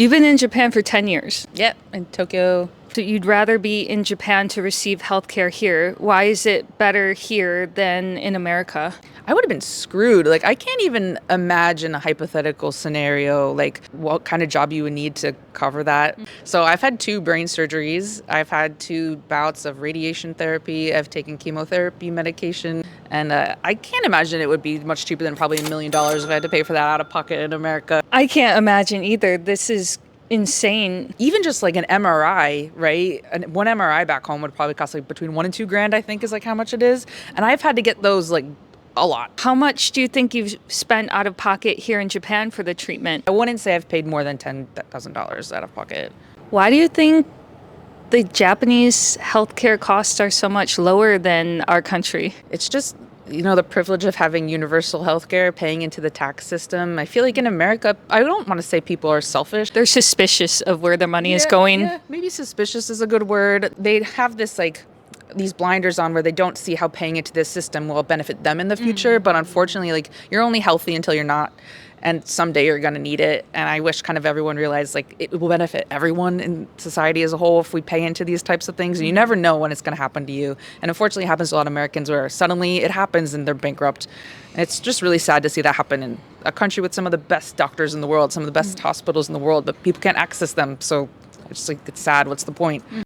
You've been in Japan for 10 years. Yep, in Tokyo. So you'd rather be in Japan to receive healthcare here. Why is it better here than in America? I would have been screwed. Like, I can't even imagine a hypothetical scenario, like what kind of job you would need to cover that. So I've had 2 brain surgeries. I've had 2 bouts of radiation therapy. I've taken chemotherapy medication. And I can't imagine it would be much cheaper than probably $1 million if I had to pay for that out of pocket in America. I can't imagine either. This is insane. Even just like an MRI, right? One MRI back home would probably cost like between $1 and $2 grand, I think is like how much it is. And I've had to get those like a lot. How much do you think you've spent out of pocket here in Japan for the treatment? I wouldn't say I've paid more than $10,000 out of pocket. Why do you think the Japanese healthcare costs are so much lower than our country? It's just, the privilege of having universal healthcare, paying into the tax system. I feel like in America, I don't want to say people are selfish. They're suspicious of where their money is going. Yeah, maybe suspicious is a good word. They have this these blinders on where they don't see how paying into this system will benefit them in the future. But unfortunately, you're only healthy until you're not. And someday you're going to need it. And I wish kind of everyone realized it will benefit everyone in society as a whole if we pay into these types of things. And you never know when it's going to happen to you. And unfortunately, it happens to a lot of Americans where suddenly it happens and they're bankrupt. And it's just really sad to see that happen in a country with some of the best doctors in the world, some of the best hospitals in the world, but people can't access them. So it's sad. What's the point?